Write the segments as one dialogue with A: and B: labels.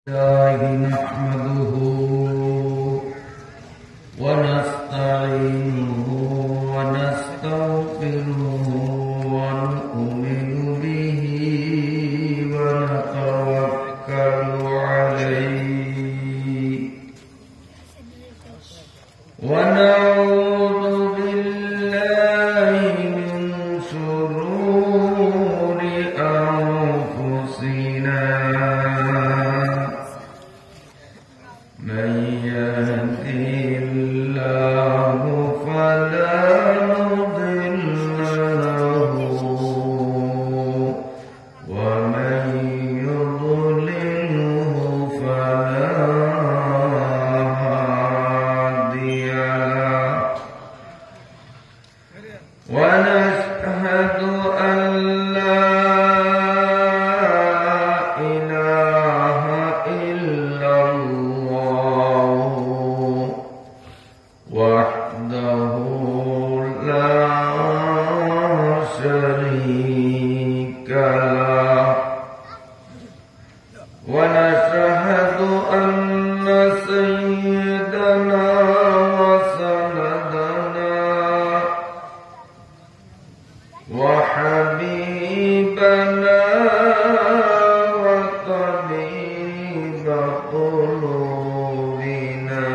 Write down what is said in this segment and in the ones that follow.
A: نحمده ونستعينه ونستغفره ونؤمن به ونتوكل عليه ونعوذ بالله من شرور أنفسنا من يهده الله فلا مضل له ومن يضلله فلا هادي له ونشهد أن لا إله إلا الله وحده لا شريك له ونشهد أن سيدنا وسندنا وحبيبنا وطبيب قلوبنا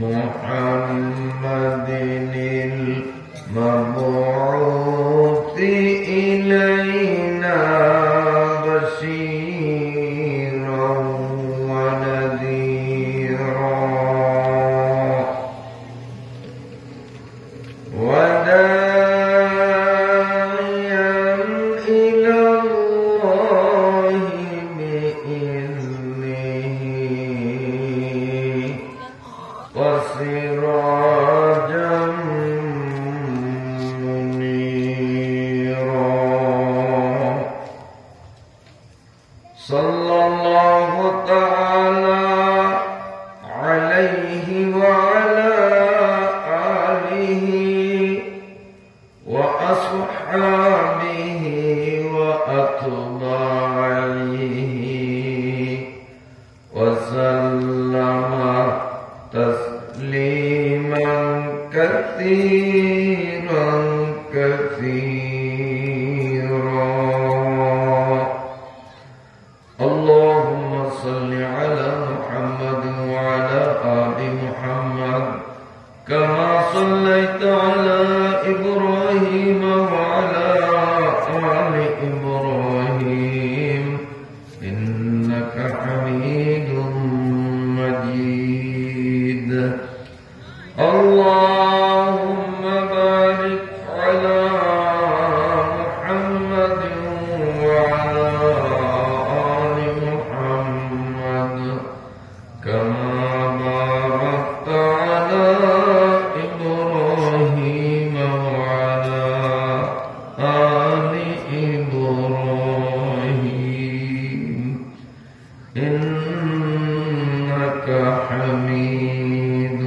A: محمد المبعوث إلينا بشيرا ونذيرا وداعيا إلى الله بإذنه وسراجا منيرا صلى الله تعالى عليه وعلى آله وأصحابه وأتباعه وسلم تسليما كثيرا كثيرا اللهم صل على محمد وعلى آل محمد كما صليت على إبراهيم وعلى آل إبراهيم إنك حميد مجيد اللهم بارك على محمد وعلى آل محمد كما باركت على إبراهيم وعلى آل إبراهيم إنك حميد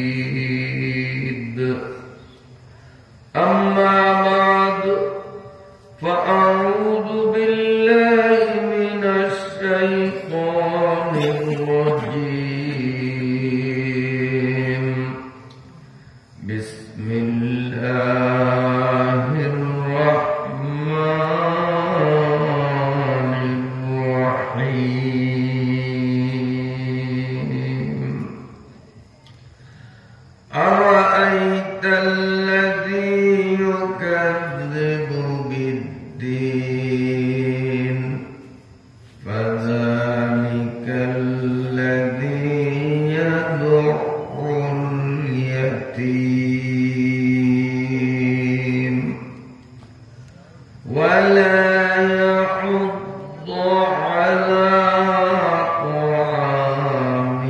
A: مجيد أما بعد فأعوذ بالله من الشيطان الرجيم بسم الله الرحمن الرحيم أرأيت الذي يكذب بالدين فذلك الذي يدع اليتيم ولا يحض على طعام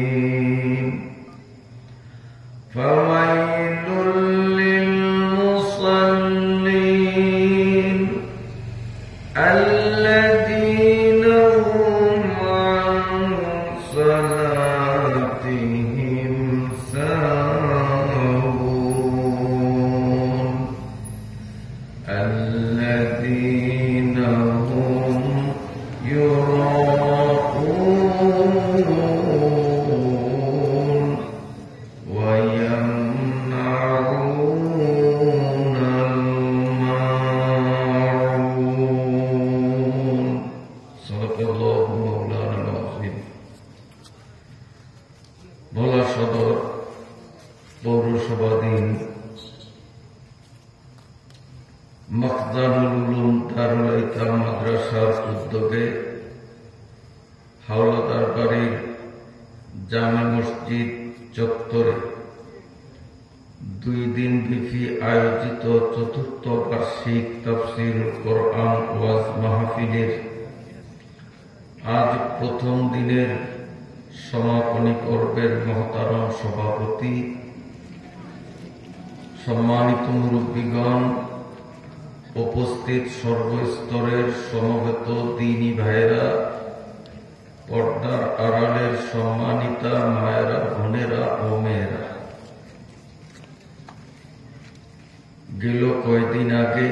A: المسكين فويل للمصلين মাখজানুল উলুম দারুল আইতাম মাদ্রাসার উদ্যোগে হাওলাদার বাড়ির জামে মসজিদ চত্বরে 2 দিন ব্যাপী আয়োজিত চতুর্থ বার্ষিক তাফসীরুল কোরআন ওয়াজ মাহফিলের আজ প্রথম দিনের সমাপনী পর্বের মহতারম সভাপতি, সম্মানিত মুরব্বীগণ, উপস্থিত সর্বস্তরের সমবেত দ্বীনী ভাইয়েরা, পর্দার আড়ালের সম্মানিতা মায়েরা, বোনেরা ও মেয়েরা, গেল কয়েকদিন আগে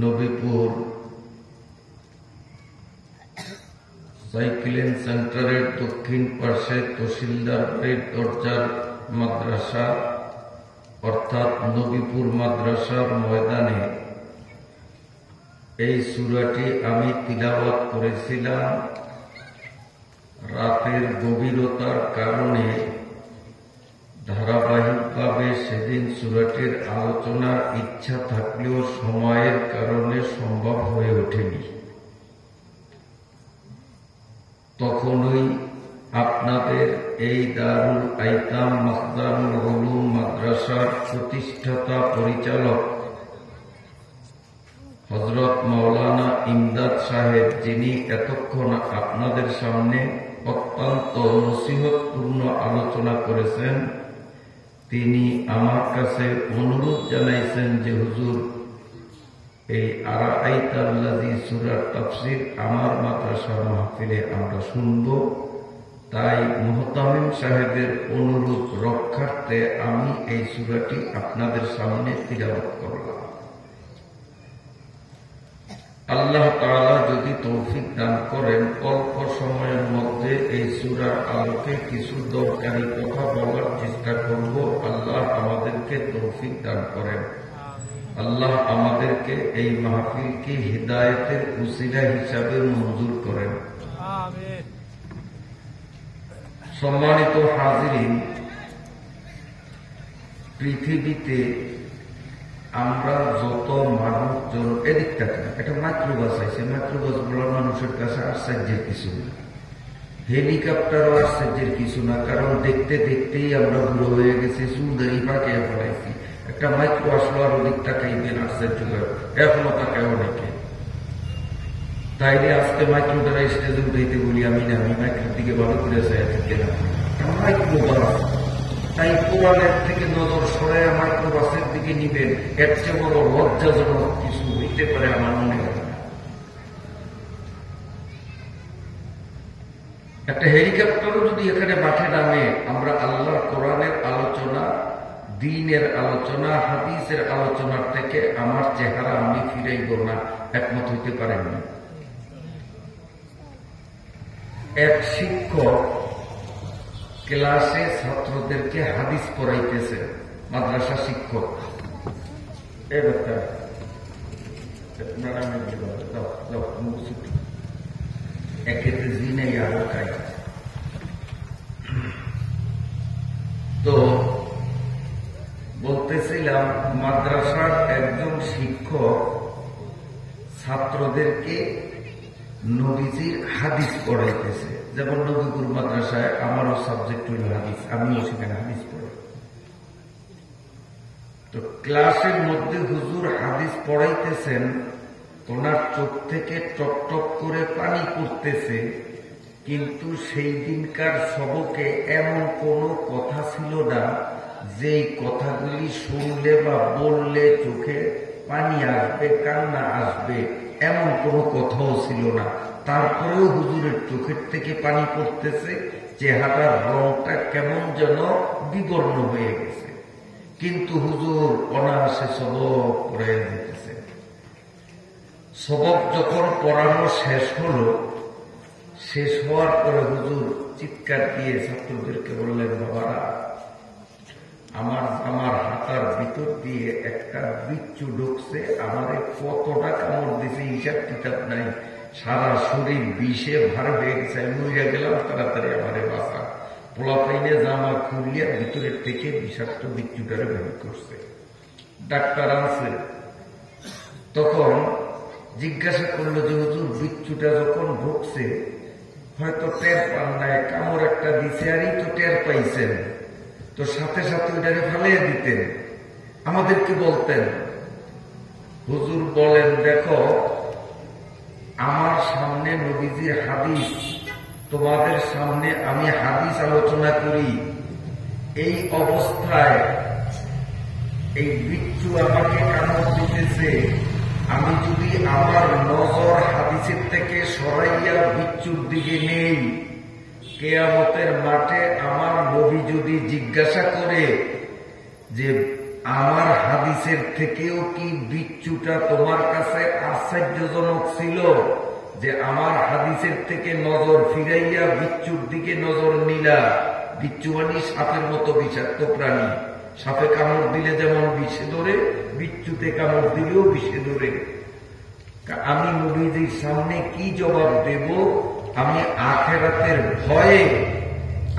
A: নবীপুর সাইক্লিং সেন্টারের দক্ষিণ পাশে তহসিলদার বাড়ির দরজার মাদ্রাসা অর্থাৎ নবীপুর মাদ্রাসার ময়দানে এই সূরাটি আমি তিলাওয়াত করেছিলাম। রাতের গভীরতার কারণে ধারাবাহিকভাবে সেদিন সূরাটির আলোচনার ইচ্ছা থাকলেও সময়ের কারণে সম্ভব হয়ে ওঠেনি। তখনই আপনাদের এই দারুল আইতাম মাখজানুল উলুম মাদ্রাসার প্রতিষ্ঠাতা পরিচালক হযরত মাওলানা ইমদাদ সাহেব, যিনি এতক্ষণ আপনাদের সামনে অত্যন্ত নসিহতপূর্ণ আলোচনা করেছেন, তিনি আমার কাছে অনুরোধ জানাইছেন যে হুজুর, এই আরাআইতাল্লাযী সূরার তাফসীর আমার মাদ্রাসার মাহফিলে আমরা শুনব। তাই মুহতামিম সাহেবের অনুরোধ রক্ষার্থে আমি এই সূরাটি আপনাদের সামনে তিলাওয়াত করলাম। আল্লাহ তাআলা যদি তৌফিক দান করেন, অল্প সময়ের মধ্যে এই সূরার আলোকে কিছু দরকারি কথা বলার চেষ্টা করব। আল্লাহ আমাদেরকে তৌফিক দান করেন। আল্লাহ আমাদেরকে এই মাহফিলকে হিদায়াতের উসিলা হিসাবে মঞ্জুর করেন। আমিন। সম্মানিত হাজিরিন, পৃথিবীতে আমরা যত মানুষজন এদিকটা একটা মাইক্রোবাস আছে, মাইক্রোবাস গুলোর মানুষের কাছে আশ্চর্যের কিছু না, হেলিকপ্টারও আশ্চর্যের কিছু না, কারণ দেখতে দেখতেই আমরা বুড়ো হয়ে গেছি, চুলদারি পাকিয়ে ফেলাইছি। একটা মাইক্রো আসলো আর ওদিক তাকাইবেন আশ্চর্য, এখনো তাকে অনেকে। তাইলে আজকে মাইক্রো দ্বারা স্টেজে উঠাইতে বলি আমি না, আমি মাইক্রোর দিকে ভালো করে মাইক্রো বাস, তাই কোরআনের থেকে নজর সরাই মাইক্রোবাসের দিকে নিবেন, এর চেয়ে বড় লজ্জাজনক কিছু হইতে পারে আমার মনে হয় না। একটা হেলিকপ্টারও যদি এখানে মাঠে নামে, আমরা আল্লাহর কোরআনের আলোচনা, দ্বীনের আলোচনা, হাদিসের আলোচনার থেকে আমার চেহারা আমি ফিরাইব না, একমত হইতে পারেন না। এক শিক্ষক ক্লাসে ছাত্রদেরকে হাদিস পড়াইতেছে, মাদ্রাসা শিক্ষক। তো বলতেছিলাম, মাদ্রাসার একজন শিক্ষক ছাত্রদেরকে নবীজির হাদিস পড়াইতেছে। যেমন নবীপুর মাদ্রাসায় আমারও সাবজেক্ট হইল হাদিস, আমিও সেখানে হাদিস পড়ি। তো ক্লাসের মধ্যে হুজুর হাদিস পড়াইতেছেন, ওনার চোখ থেকে টপ টপ করে পানি পড়তেছে, কিন্তু সেই দিনকার সবকে এমন কোনো কথা ছিল না যেই কথাগুলি শুনলে বা বললে চোখে পানি আসবে, কান্না আসবে, এমন কোনো কথাও ছিল না। তারপরেও হুজুরের চোখের থেকে পানি পড়তেছে, চেহারার রংটা কেমন যেন বিবর্ণ হয়ে গেছে, কিন্তু হুজুর অনায়াসে সবক পড়াইয়া দিতেছে। সবক যখন পড়ানো শেষ হলো, শেষ হওয়ার পরে হুজুর চিৎকার দিয়ে ছাত্রদেরকে বললেন, বাবারা, আমার হাতার ভিতর দিয়ে একটা বিচ্ছু ঢুকছে, আমারে কতটা কামড় দিছে হিসাব কিতাব নাই, সারা শরীর বিষে ভার হয়ে গেছে, আমি মরিয়া গেলাম, তাড়াতাড়ি আমারে বাঁচা। পোলাপাইনে জামা খুলিয়া ভিতরের থেকে বিষাক্ত বিচ্ছুটারে বের করছে। ডাক্তার আনছে, তখন জিজ্ঞাসা করলো যে হুজুর বিচ্ছুটা যখন ঢুকছে হয়তো টের পান নাই, কামড় একটা দিছে আর তো টের পাইছেন, তো সাথে সাথে ওটাকে ফালিয়ে দিতেন, আমাদেরকে বলতেন। হুজুর বলেন, দেখো আমার সামনে নবীজির হাদিস, তোমাদের সামনে আমি হাদিস আলোচনা করি, এই অবস্থায় এই বিচ্ছু আমাকে কামড় দিতেছে, আমি যদি আমার নজর হাদিসের থেকে সরাইয়া বিচ্ছুর দিকে নেই, কিয়ামতের মাঠে আমার নবী যদি জিজ্ঞাসা করে যে আমার হাদিসের থেকেও কি বিচ্ছুটা তোমার কাছে আশ্চর্যজনক ছিল, যে আমার হাদিসের থেকে নজর ফিরাইয়া বিচ্ছুর দিকে নজর নিলা। বিচ্ছু মানে সাপের মতো বিষাক্ত প্রাণী, সাপে কামড় দিলে যেমন বিষে ধরে, বিচ্ছুতে কামড় দিলেও বিষে ধরে। আমি নবীজির সামনে কি জবাব দেব? আমি আখিরাতের ভয়ে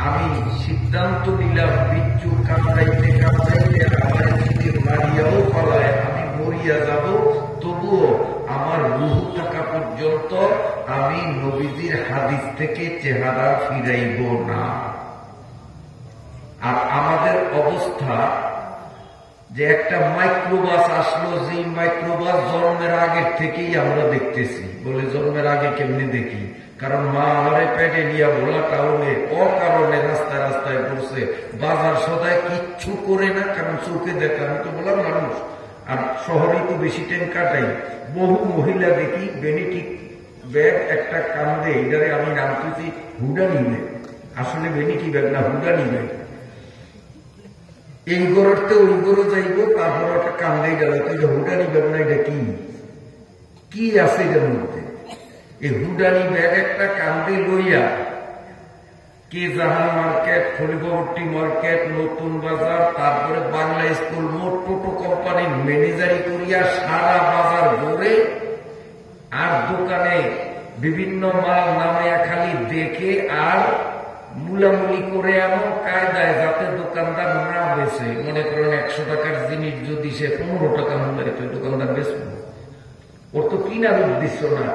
A: আমি সিদ্ধান্ত নিলাম বিচ্ছু কামড়াইতে কামড়াইতে আমার যদি মারিয়াও পালায় আমি মরিয়া যাব, তবুও আমার রূহ থাকা পর্যন্ত আমি নবীজির হাদিস থেকে চেহারা ফিরাইব না। আর আমাদের অবস্থা যে একটা মাইক্রোবাস আসলো, যে মাইক্রোবাস জন্মের আগের থেকেই আমরা দেখতেছি। বলে জন্মের আগে কেমনে দেখি? কারণ মা আমারে পেটে নিয়ে ভোলা টাউনে অকারণে রাস্তায় রাস্তায় পড়ছে, বাজার সদায় কিচ্ছু করে না, কারণ চোখে দেখা। আমি তো বললাম মানুষ, আর শহরেই তো বেশি টাইম কাটাই। বহু মহিলা দেখি বেনিটিক ব্যাগ একটা কান্দে, এটারে আমি নাম তুলছি হুডানি ব্যাগ, আসলে বেনিটি ব্যাগ না, হুডানি ব্যাগ। এই গরতে ওই গরু যাইব, তারপর একটা কান্দাই গেল, হুডানি ব্যাগ না, এটা কি আছে এটার মধ্যে? এই হুডানি ব্যাগ একটা কান্দে লইয়া কে জাহান মার্কেট, খলিফাবর্তী মার্কেট, নতুন বাজার, তারপরে বাংলা স্কুল, মোট টোটো কোম্পানির ম্যানেজারি করিয়া সারা বাজার ঘুরে, আর দোকানে বিভিন্ন মাল নামে খালি দেখে আর মুলামুলি করে এমন কায়দায় যাতে দোকানদার না বেছে। মনে করেন 100 টাকার জিনিস যদি সে 15 টাকা মূল্যায়িত, দোকানদার বেচবে। ওর তো কিনার উদ্দেশ্য না,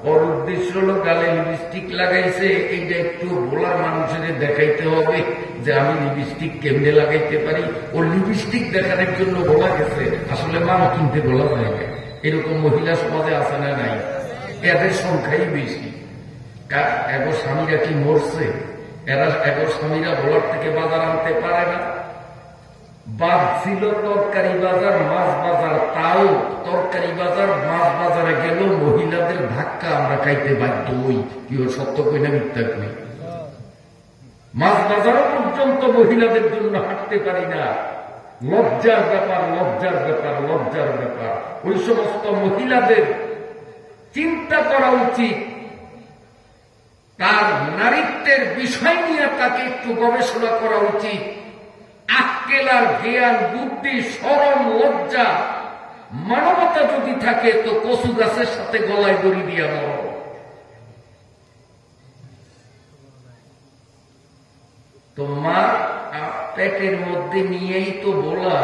A: ওর উদ্দেশ্য হলো গালে লিপস্টিক লাগাইছে, এইটা একটু বলার মানুষের দেখাইতে হবে যে আমি লিপস্টিক কেমনে লাগাইতে পারি। ওর লিপস্টিক দেখানোর জন্য বলা গেছে, আসলে মাল কিনতে বলা যায় না। এরকম মহিলা সমাজে আছে না নাই? এদের সংখ্যাই বেশি। এগো স্বামীরা কি মরছে? এরা এগো স্বামীরা বলার থেকে বাজার আনতে পারে না। বাদ ছিল তরকারি বাজার, মাছ বাজার, তাও তরকারি বাজার মাছ বাজারে গেল মহিলাদের ধাক্কা আমরা খাইতে বাধ্য হই। কি ও সত্য কই না মিথ্যা কই? মাছ বাজারও পর্যন্ত মহিলাদের জন্য হাঁটতে পারি না। লজ্জার ব্যাপার, লজ্জার ব্যাপার, লজ্জার ব্যাপার। ওই সমস্ত মহিলাদের চিন্তা করা উচিত, তার নারীত্বের বিষয় নিয়ে তাকে একটু গবেষণা করা উচিত। আক্কেল আর জ্ঞান, বুদ্ধি, শরম, লজ্জা, মানবতা যদি থাকে তো কচু গাছের সাথে গলায় দড়ি দিয়া মর। তো মা পেটের মধ্যে নিয়েই তো বলা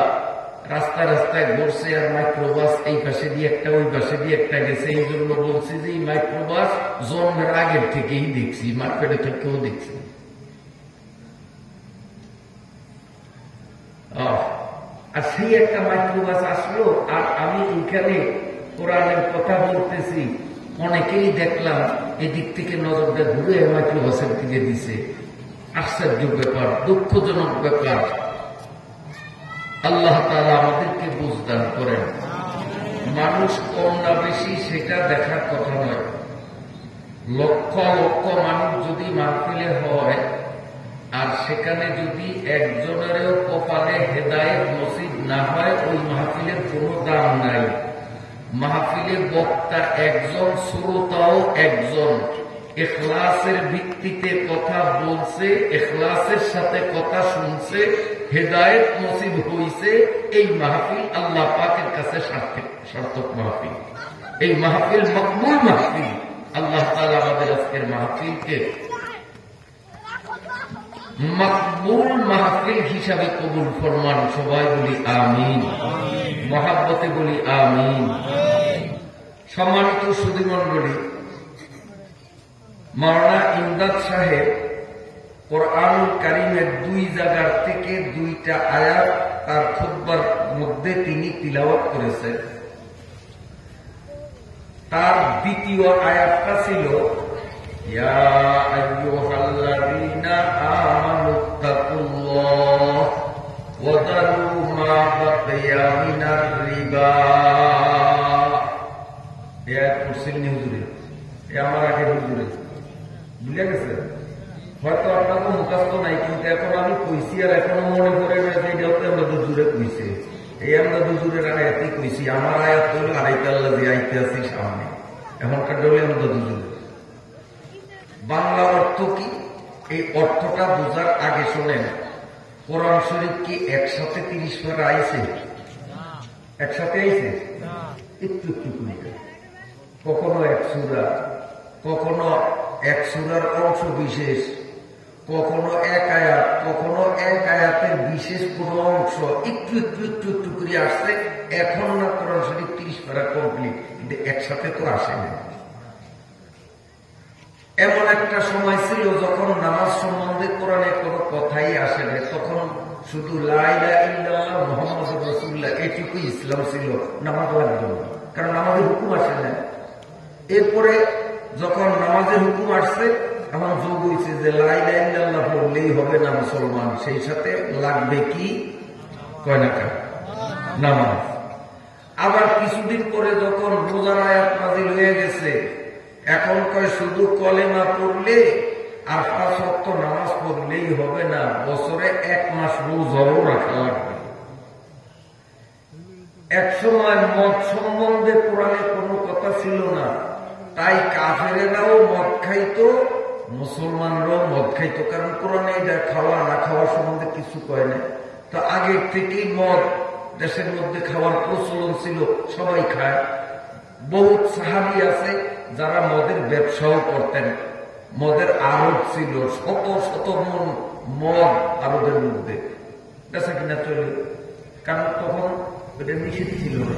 A: রাস্তায় রাস্তায় ঘুরছে, আর মাইক্রোবাস এই পাশে দিয়ে একটা ওই পাশে দিয়ে একটা গেছে। এই জন্য বলছি যে এই মাইক্রোবাস জন্মের আগের থেকেই দেখছি, মার পেটে থেকেও দেখছি। আর সেই একটা মাইক্রোবাস আসলো, আর আমি এইখানে কোরআনের কথা বলতেছি, অনেকেই দেখলাম এদিক থেকে নজরটা ঘুরে মাইক্রোবাসের দিকে দিছে। আশ্চর্য ব্যাপার, দুঃখজনক ব্যাপার। আল্লাহ তাআলা আমাদেরকে বুঝদান করেন। মানুষ কম না বেশি সেটা দেখার কথা নয়। লক্ষ লক্ষ মানুষ যদি মাহফিলে হয়, আর সেখানে যদি একজনেরও কপালে হেদায়েত নসিব না হয়, ওই মাহফিলের কোনো দাম নাই। মাহফিলের বক্তা একজন, শ্রোতাও একজন। ইখলাসের ভিত্তিতে কথা বলছে, ইখলাসের সাথে কথা শুনছে, হেদায়েত নসিব হইছে। এই মাহফিল আল্লাহ পাকের কাছে সার্থক মাহফিল। এই মাহফিল মকবুল মাহফিল। আল্লাহ তাআলা আমাদের আজকের মাহফিলকে মকবুল মাহফিল হিসাবে কবুল ফরমান। সবাই বলি আমিন। মহাব্বতে বলি আমিন। সম্মানিত সুধী মণ্ডলী, মাওলানা ইমদাদ সাহেব কোরআনুল কারীমের 2 জায়গার থেকে 2টা আয়াত তার খুতবার মধ্যে তিনি তিলাওয়াত করেছেন। তার দ্বিতীয় আয়াতটা ছিল ইয়া আইয়ুহাল্লাযীনা আমানুত্তাকুল্লাহ ওয়া যারু মা বাকিয়া মিনার রিবা। এই আয়াত পড়ছিলেন হুজুরে, আমার আগে হুজুরে ভুলে গেছে, হয়তো আপনাকে মুখস্থ নাই, কিন্তু এখন আমি কইছি আর এখনো মনে পড়ে না যে এটাও তো আমরা দুজুরে কইছে। এই আমরা দুজুরের আয়াতই কইছি, আমার আয়াত হলো আড়াইতাল্লা যে আইতে আছি সামনে, এখনকার ডলে আমরা দুজুরে। বাংলা অর্থ কি? এই অর্থটা বোঝার আগে শোনেন, কোরআন শরীফ কি একসাথে 30 পারা আইছে? একসাথে আইছে? একটু একটু করে, কখনো 1 সূরা, কখনো 1 সূরার অংশ বিশেষ, কখনো 1 আয়াত, কখনো 1 আয়াতের বিশেষ কোন অংশ একটু একটু একটু একটু করে আসছে। এখন না কোরআন শরীফ 30 পারা কমপ্লিট, কিন্তু একসাথে তো আসে না। এমন একটা সময় ছিল যখন নামাজ সম্বন্ধে কোরআনে কোনো কথাই আসে না, তখন শুধু লা ইলাহা ইল্লাল্লাহ মুহাম্মাদুর রাসূলুল্লাহ এটুকু ইসলাম ছিল, নামাজ লাগতো না, কারণ নামাজের হুকুম আসে না। এরপরে যখন নামাজের হুকুম আসছে, এখন যোগ হয়েছে যে লা ইলাহা ইল্লাল্লাহ পড়লেই হবে না মুসলমান, সেই সাথে লাগবে কি? কয় না নামাজ। আবার কিছুদিন পরে যখন রোজার আয়াত নাযিল হয়ে গেছে, এখন কয় শুধু কলেমা পড়লে আর 5 ওয়াক্ত নামাজ পড়লেই হবে না, বছরে 1 মাস রোজাও রাখা লাগবে। এক সময় মদ সম্বন্ধে কোরআনে কোনো কথা ছিল না, তাই কাফেরেরাও মদ খাইতো, মুসলমানরাও মদ খাইতো, কারণ কোরআনে এটা খাওয়া না খাওয়া সম্বন্ধে কিছু কয় না। তো আগের থেকেই মদ দেশের মধ্যে খাওয়ার প্রচলন ছিল, সবাই খায়। বহুত সাহাবী আছে যারা মদের ব্যবসাও করতেন, মদের আড়ত ছিল, শত শত মন মদ আড়তের মধ্যে বেচা কিনা চলে, কারণ তখন এটা নিষেধ ছিল না।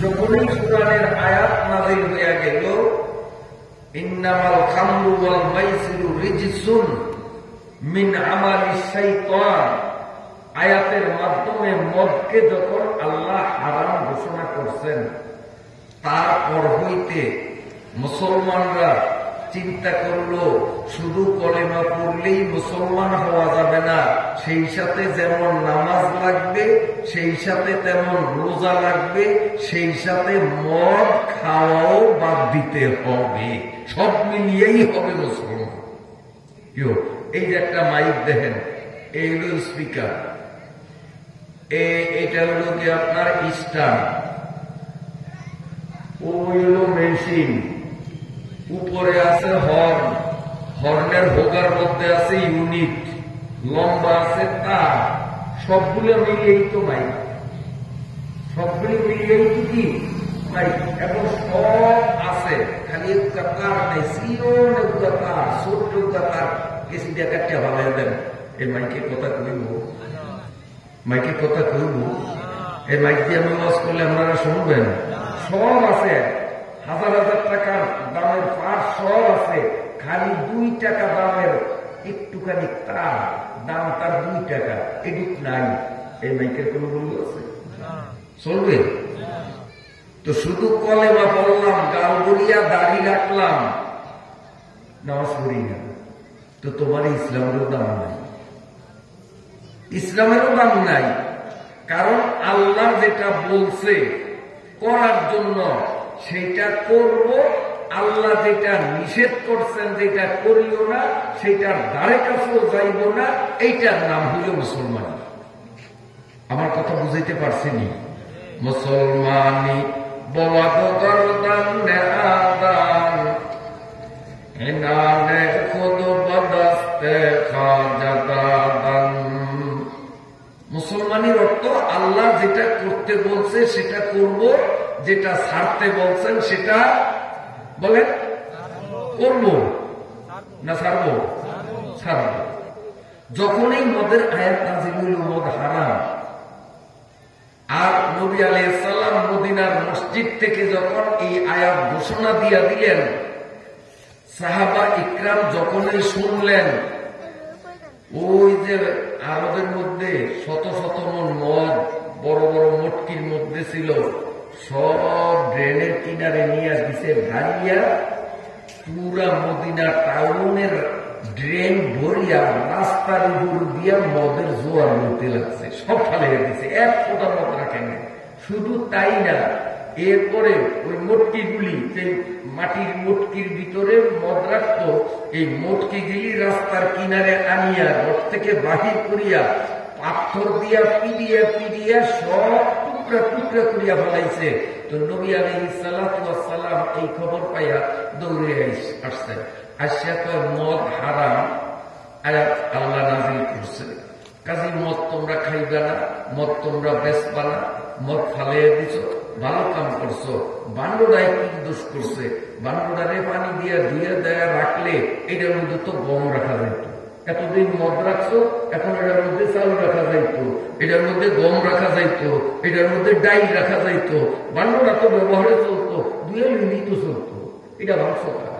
A: যখনই কোরআনের আয়াত নাযিল হয়ে গেল ইন্নামাল খামরু ওয়াল মাইসিরু রিজসুন মিন আমালিশ শাইতান, আয়াতের মাধ্যমে মদকে যখন আল্লাহ হারাম ঘোষণা করছেন, তারপর হইতে মুসলমানরা চিন্তা করলো শুধু কলেমা পড়লেই মুসলমান হওয়া যাবে না, সেই সাথে যেমন নামাজ লাগবে, সেই সাথে তেমন রোজা লাগবে, সেই সাথে মদ খাওয়াও বাদ দিতে হবে, সব মিলিয়েই হবে মুসলমান। এই যে একটা মাইক দেখেন, এই হলো স্পিকার, এটা হলো কি আপনার স্ট্যান্ড, ওই হলো মেশিন, উপরে আছে হর্ন, হর্নের হোগার মধ্যে আছে ইউনিট, লম্বা আছে তার, সবগুলো মিলিয়েই তো মাইক, সবগুলো মিলিয়েই কি মাইক। এখন সব আছে, খালি তার নেই, সিওন তার, ছোট্ট তার, কেসি দিয়ে কাটিয়া ভালো দেন। এই মাইকের কথা কইব, মাইকের কথা কইব, এই মাইক দিয়ে আমি ওয়াজ করলে আপনারা শুনবেন। সব আছে, 1000 টাকার দামের পার্ট সব আছে, খালি 2 টাকা দামের একটুখানি তার দাম, তার 2 টাকা, এডিট নাই। এই মাইকের কোন মূল্য আছে? চলবে? তো শুধু কলেমা পড়লাম, গাল বলিয়া দাড়ি রাখলাম, নামাজ পড়ি না, তো তোমার ইসলামেরও দাম নাই, ইসলামেরও দাম নাই। কারণ আল্লাহ যেটা বলছে করার জন্য সেটা করব, আল্লাহ যেটা নিষেধ করছেন যেটা করিও না, সেটার ধারে কাছেও যাইব না, এইটার নাম হইল মুসলমান। আমার কথা বুঝাইতে পারছিনি? মুসলমানি বওয়াদ গরদান নেহাদান এনানে খুদ বদস্তে খাজাদান। মুসলমানের অর্থ আল্লাহ যেটা করতে বলছে সেটা করব, যেটা ছাড়তে বলছেন সেটা বলেন করব না ছাড়ব? ছাড়ব। যখনই মদের আয়াত নাযিল হইল মদ হারাম, আর নবী আলাইহিস সালাম মদিনার মসজিদ থেকে যখন এই আয়াত ঘোষণা দিয়া দিলেন, সাহাবা ইকরাম যখনই শুনলেন, ওই যে আরবের মধ্যে শত শত মন মদ বড় বড় মটকির মধ্যে ছিল, সব ড্রেনের কিনারে নিয়ে দিছে ঢালিয়া, পুরা মদিনা টাউনের ড্রেন ভরিয়া রাস্তার উপর দিয়া মদের জোয়ার বলতে লাগছে, সব ফালিয়ে দিছে, এক ফোঁটা মদ রাখেন। শুধু তাই না, এরপরে ওই মটকিগুলি, যে মাটির মটকির ভিতরে মদ রাখত, এই মটকিগুলি রাস্তার কিনারে আনিয়া ঘর থেকে বাহির করিয়া পাথর দিয়া পিডিয়া পিডিয়া সব টুকরা টুকরা করিয়া ফেলাইছে। তো নবী আলাইহিস সালাতু ওয়াস সালাম এই খবর পাইয়া দৌড়ে আসছে, আসিয়া কয় মদ হারাম, আয়াত আল্লাহ নাযিল করছে, কাজী মদ তোমরা খাইবে না, মদ তোমরা বেচবা না, মদ ফালাইয়া দিছ, ভালো কাম করছো। বান্ডরাই কি দোষ করছে? বান্ডরারে পানি দিয়া ধুয়ে দেয়া রাখলে এটার মধ্যে তো গম রাখা যাইত, এতদিন মদ রাখছো, এখন এটার মধ্যে চাল রাখা যাইত, এটার মধ্যে গম রাখা যাইত, এটার মধ্যে ডাইল রাখা যাইত, বান্ডরা তো ব্যবহারে চলতো, ধুয়ে নিত চলতো, এটা ভাবছ কারা?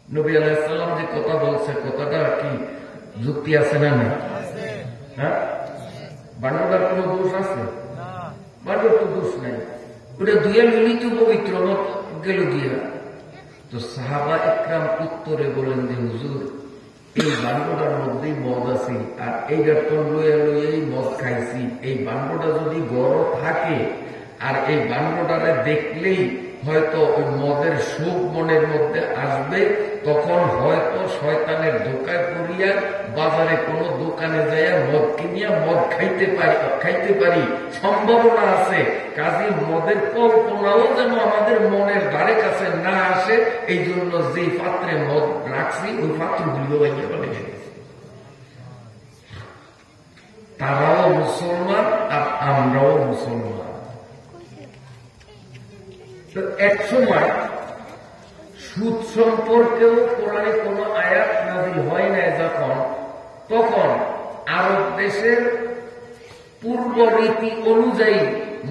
A: নবী আলাইহিস সালাম যে কথা বলছে, কথাটা কি যুক্তি আছে না না? হ্যাঁ, বান্ডরার কোন দোষ আছে? বান্ডর তো দোষ নাই, ওটা ধুয়ে নিলেই তো পবিত্র গেল গিয়া। তো সাহাবা ইকরাম উত্তরে বলেন যে হুজুর, এই বান্ডটার মধ্যেই মদ আছে, আর এইটার তো লইয়া লইয়াই মদ খাইছি, এই বান্ডটা যদি গড় থাকে আর এই বান্ডটারে দেখলেই হয়তো ওই মদের সুখ মনের মধ্যে আসবে, তখন হয়তো শয়তানের ধোকায় পড়িয়া বাজারে কোনো দোকানে যাইয়া মদ কিনিয়া মদ খাইতে পারি, সম্ভাবনা আছে। কাজী মদের কল্পনাও যেন আমাদের মনের ধারে কাছে না আসে, এই জন্য যে পাত্রে মদ রাখছি ওই পাত্রগুলিও বাইরে বলে গেছে। তারাও মুসলমান আর আমরাও মুসলমান। তো এক সময় সুদ সম্পর্কেও কোরআনে কোন আয়াত নাযিল হয় না যখন, তখন আরব দেশের পূর্ব রীতি অনুযায়ী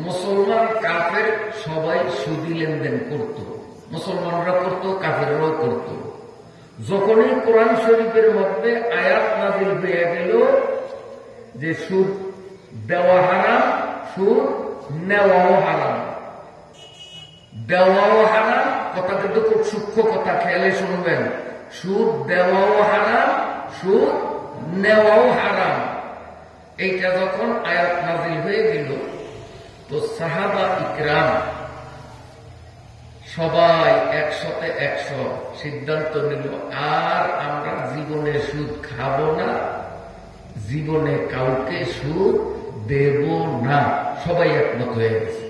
A: মুসলমান কাফের সবাই সুদি লেনদেন করত, মুসলমানরা করত, কাফেররাও করত। যখনই কোরআন শরীফের মধ্যে আয়াত নাযিল হয়ে গেল যে সুদ দেওয়া হারাম, সুদ নেওয়াও হারাম, দেওয়াও হারাম, কথা কিন্তু খুব সূক্ষ্ম কথা, খেয়ালে শুনবেন, সুদ দেওয়াও হারাম, সুদ নেওয়াও হারাম, এইটা যখন আয়াত নাযিল হয়ে গেল, তো সাহাবা ইকরাম সবাই 100 সিদ্ধান্ত নিল, আর আমরা জীবনে সুদ খাব না, জীবনে কাউকে সুদ দেব না। সবাই একমত হয়ে গেছে।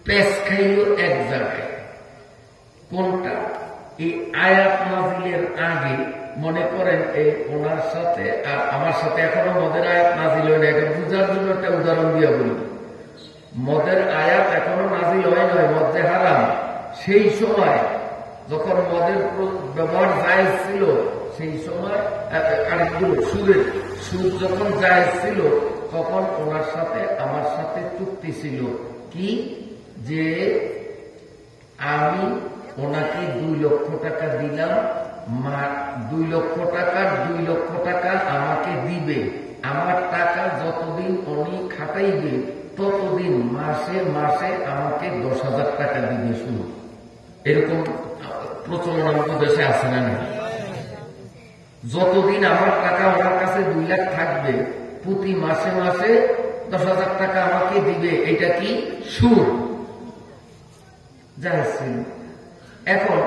A: পেশ খাইল এক জায়গায়, কোনটা? এই আয়াত নাযিলের আগে মনে করেন এই ওনার সাথে আর আমার সাথে এখনো মদের আয়াত নাযিল হয় না, এটা বুঝার জন্য একটা উদাহরণ দিয়া বলি। মদের আয়াত এখনো নাযিল হয় নয়, মদ যে হারাম, সেই সময় যখন মদের ব্যবহার জায়েজ ছিল, সেই সময় আরেকগুলো সুদ যখন জায়েজ ছিল, তখন ওনার সাথে আমার সাথে চুক্তি ছিল কি, যে আমি ওনাকে 2 লক্ষ টাকা দিলাম, 2 লক্ষ টাকার 2 লক্ষ টাকা আমাকে দিবে, আমার টাকা যতদিন উনি খাটাইবে ততদিন মাসে মাসে আমাকে 10,000 টাকা দিবে শুরু। এরকম প্রচলন আমাদের দেশে আছে না? যতদিন আমার টাকা ওনার কাছে 2 লাখ থাকবে, প্রতি মাসে মাসে 10,000 টাকা আমাকে দিবে। এটা কি সুদ? যাচ্ছিল। এখন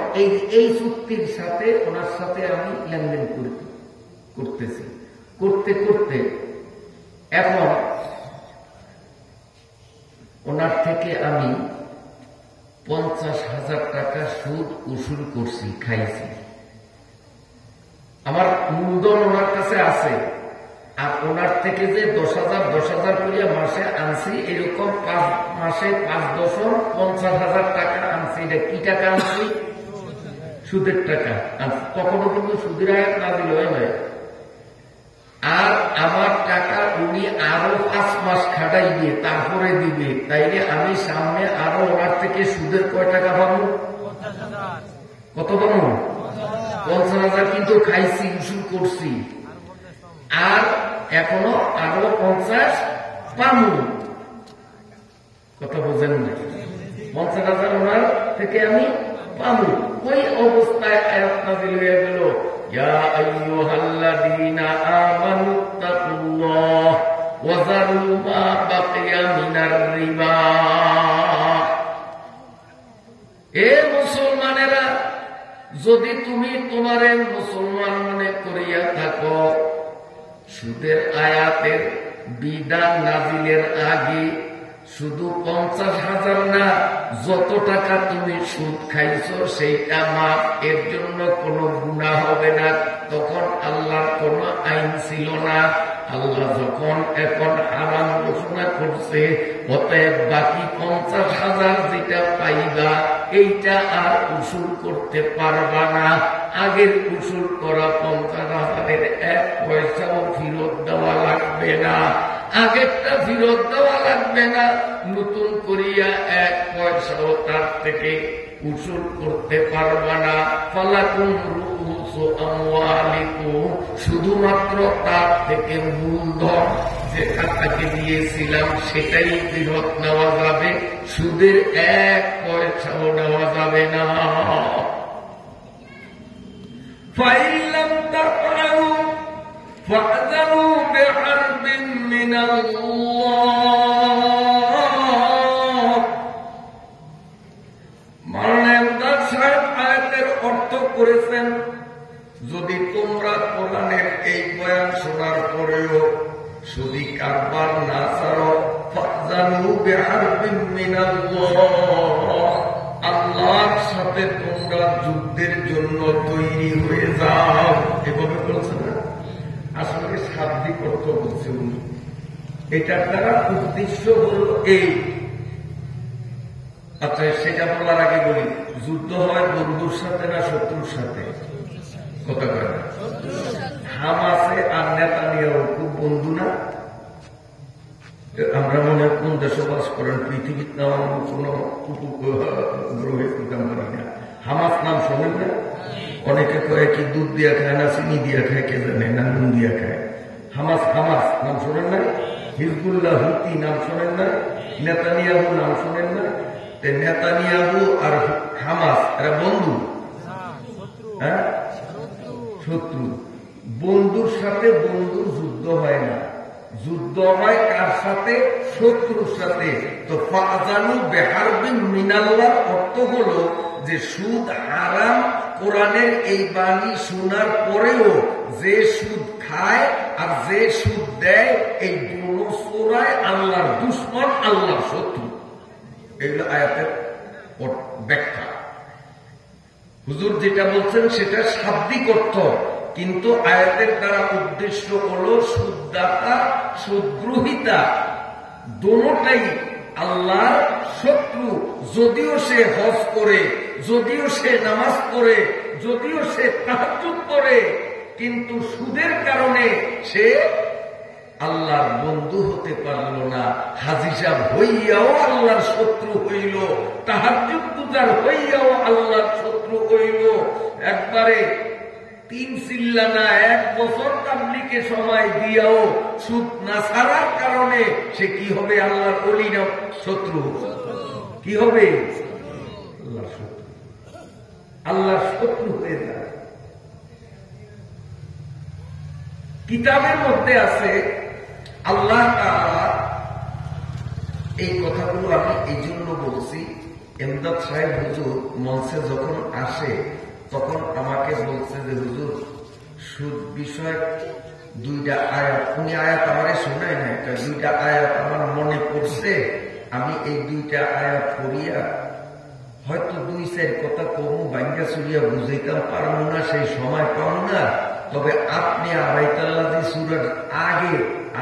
A: এই চুক্তির সাথে ওনার সাথে আমি লেনদেন করতেছি, করতে করতে এখন ওনার থেকে আমি 50,000 টাকা সুদ উসুল করছি, খাইছি। আমার মূলধন ওনার কাছে আছে, আর ওনার থেকে যে 10,000 করিয়া মাসে আনছি, এরকম 5 মাসে 5 দশম 50,000 টাকা আনছি। এটা কি টাকা আনছি? সুদের টাকা। কখনো কিন্তু সুদের আয়াত নাযিল হয় নাই। আর আমার টাকা উনি আরো 5 মাস খাটাইবে, তারপরে দিবে, তাইলে আমি সামনে আরো ওনার থেকে সুদের কয় টাকা পাবো? কত পাবো? 50,000। কিন্তু খাইছি, উসুল করছি, আর এখনো আরো 50 পাবো। কথা বোঝেন না? 50,000 ওনার থেকে আমি পাবো। ওই অবস্থায় আয়াত নাযিল হয়ে গেল, ইয়া আইয়ুহাল্লাযীনা আমানুত্তাকুল্লাহ ওয়া যারু মা বাকিয়া মিনার রিবা। এ মুসলমানেরা, যদি তুমি তোমারে মুসলমান মনে করিয়া থাকো, সুদের আয়াতের বিধান নাজিলের আগে শুধু 50,000 না, যত টাকা তুমি সুদ খাইছো সেইটা মাপ, এর জন্য কোনো গুনাহ হবে না। তখন আল্লাহর কোন আইন ছিল না। আল্লাহ যখন এখন হারাম ঘোষণা করছে, অতএব বাকি 50,000 যেটা পাইবা এইটা আর উসুল করতে পারবা না। আগের উসুল করা 50,000-এর 1 পয়সাও ফেরত দেওয়া লাগবে না। আগেরটা ফেরত দেওয়া লাগবে না, নতুন করিয়া 1 পয়সাও তার থেকে উসুল করতে পারবা না। ফালাকুম রুউসু আমওয়ালিকুম, শুধুমাত্র তার থেকে মূলধন যেটা তাকে দিয়েছিলাম সেটাই ফেরত নেওয়া যাবে, সুদের 1 পয়সাও নেওয়া যাবে না। ফাইন লাম তাফআলু ফাযরু বিহারবিন মিনাল্লাহ। মাওলানা সাহেব আয়াতের অর্থ করেছেন, যদি তোমরা কোরআনের এই বয়ান শোনার পরেও যদি কারবার না ছাড়ো, ফাযরু বিহারবিন মিনাল্লাহ, আল্লাহর সাথে তোমরা যুদ্ধের জন্য তৈরি হয়ে যাও। এভাবে বলছে না, আসলে শাব্দিক অর্থ বলছে উনি। এটার দ্বারা উদ্দেশ্য হল এই। আচ্ছা, সেটা বলার আগে বলি, যুদ্ধ হয় বন্ধুর সাথে না শত্রুর সাথে? কথা বলে হামাসে আর নেতানিয়াহু খুব বন্ধু না? আমরা মনে হয় কোন দেশে বাস করেন, পৃথিবীর নাম কোন উপগ্রহে প্রোগ্রাম করি না। হামাস নাম শোনেন না? অনেকে কয়ে কি দুধ দিয়া খায় না চিনি দিয়া খায়, কে জানে না নুন দিয়া খায়। হামাস হামাস নাম শোনেন না? হিজবুল্লাহ হুতি নাম শোনেন না? নেতানিয়াহু নাম শোনেন না? নেতানিয়াহু আর হামাস এরা বন্ধু? হ্যাঁ, শত্রু। বন্ধুর সাথে বন্ধুর যুদ্ধ হয় না, যুদ্ধ হয় কার সাথে? শত্রুর সাথে। তো ফাযানু বিহারবিন মিনাল্লাহর অর্থ হলো যে সুদ হারাম। কোরআনের এই বাণী শোনার পরেও যে সুদ খায় আর যে সুদ দেয়, এই দুটো সূরায় আল্লাহর দুশমন, আল্লাহর শত্রু। এগুলো আয়াতের ব্যাখ্যা। হুজুর যেটা বলছেন সেটা শাব্দিক অর্থ, কিন্তু আয়াতের দ্বারা উদ্দেশ্য হল সুদদাতা সুদগ্রহীতা দোনোটাই আল্লাহর শত্রু। যদিও সে হজ করে, যদিও সে নামাজ পড়ে, যদিও সে তাহাজ্জুদ করে, কিন্তু সুদের কারণে সে আল্লাহর বন্ধু হতে পারল না। হাজী সাহেব হইয়াও আল্লাহর শত্রু হইল, তাহাজ্জুদ গুজার হইয়াও আল্লাহর শত্রু হইল। একবারে 3 চিল্লা না 1 বছর তাবলীগে সময় দিয়াও সুদ না ছাড়ার কারণে সে কি হবে? আল্লাহর ওলি না শত্রু? কি হবে? আল্লাহর শত্রু। আল্লাহর শত্রু হয়ে যায়। কিতাবের মধ্যে আছে, আল্লাহ তাআলা এই কথাগুলো আমি এই জন্য বলছি, এমদাদ সাহেব হুজুর মঞ্চে যখন আসে তখন আমাকে বলছে যে হুজুর সুদ বিষয়ক 2টা আয়াত, উনি আয়াত আমারে শোনায় না, এটা 2টা আয়াত আমার মনে পড়ছে, আমি এই 2টা আয়াত পড়িয়া হয়তো 2-4 কথা কমু বাইঙ্গা চুরিয়া বুঝাইতাম পারবো না, সেই সময় পাবো না। তবে আপনি আড়াইতাল্লাদি সূরার আগে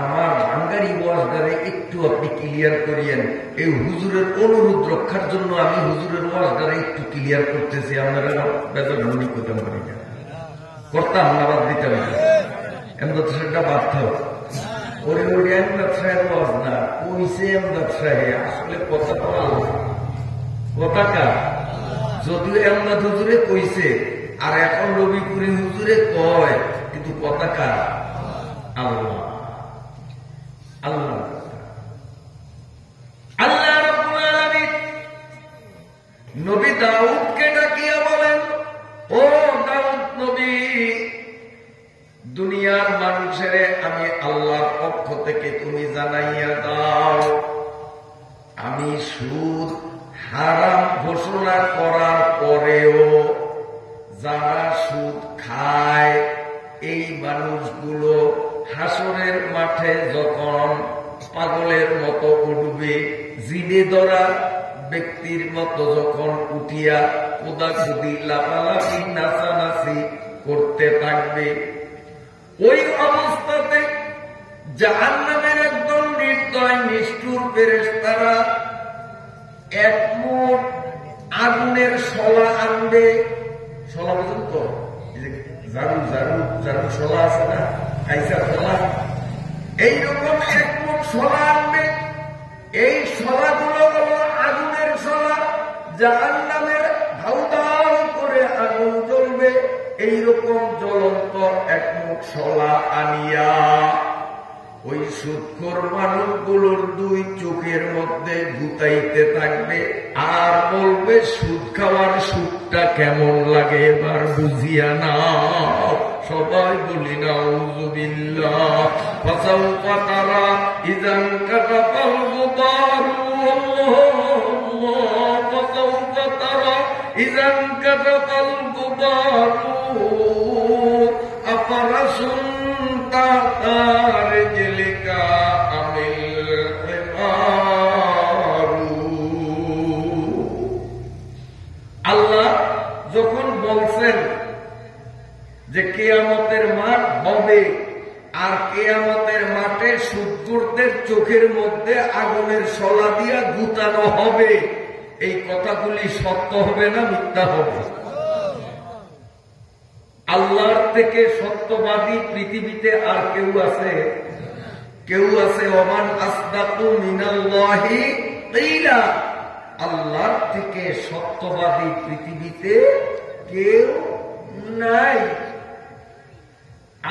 A: আমার ভাঙ্গারি ওয়াজদারে একটু আপনি ক্লিয়ার করিয়েন। এই হুজুরের অনুরোধ রক্ষার জন্য আমি হুজুরের ওয়াজদারে একটু ক্লিয়ার করতেছি। আপনারা বেতন মনে করতে পারি না, করতাম না, বাদ দিতে পারি। এমদাদ সাহেবটা বাদ থাক, ওরে ওরে এমদাদ সাহেব ওয়াজ না, কইছে এমদাদ সাহেব, আসলে কথা বলা কথা কার? যদিও এমদাদ হুজুরে কইছে, আর এখন রবিপুরি হুজুরে কয়, কিন্তু কথা কার? আল্লাহ। আল্লাহ আল্লাহ রাব্বুল আলামিন নবী দাউদকে ডাকিয়া বলেন, ও দাউদ নবী, দুনিয়ার মানুষের আমি আল্লাহর পক্ষ থেকে তুমি জানাইয়া দাও, আমি সুদ হারাম ঘোষণা করার পরেও যারা সুদ খায় এই মানুষগুলো হাসরের মাঠে যখন পাগলের মতো উঠবে, জিনে ধরা ব্যক্তির মতো যখন উঠিয়া কোদাকুদি লাফালাফি নাচানাচি করতে থাকবে, ওই অবস্থাতে জাহান্নামের একদম নির্দয় নিষ্ঠুর ফেরেশতারা এক মুঠ আগুনের শলা আনবে। শলা বুঝুন তো, ঝাড়ু ঝাড়ু ঝাড়ু শলা আছে না, কাইসা শলা, এইরকম এক মুঠ শলা আনবে। এই শলাগুলো হলো আগুনের শলা, জাহান্নামের ধাউ ধাউ করে আগুন জ্বলবে। এইরকম জ্বলন্ত এক মুঠ শলা আনিয়া ওই সুদখোর মানুষগুলোর দুই চোখের মধ্যে গুতাইতে থাকবে, আর বলবে সুদ খাওয়ার সুদটা কেমন লাগে এবার বুঝিয়া না। সবাই বলি নাউযুবিল্লাহ। ফাসাউফা তারা ইযান কাতাফাল গুবারু, আল্লাহ, ফাসাউফা তারা ইযান কাতাফাল গুবারু আফারাসুন তাতার জিলিকা আমিল হিমারু। আল্লাহ যখন বলছেন যে কিয়ামতের মাঠ হবে, আর কিয়ামতের মাঠে সুদখোরদের চোখের মধ্যে আগুনের শলা দিয়া গুতানো হবে, এই কথাগুলি সত্য হবে না মিথ্যা হবে? আল্লাহর থেকে সত্যবাদী পৃথিবীতে আর কেউ আছে? কেউ আছে? ওমান আসদাকু মিনাল্লাহি কিলা। আল্লাহর থেকে সত্যবাদী পৃথিবীতে কেউ নাই।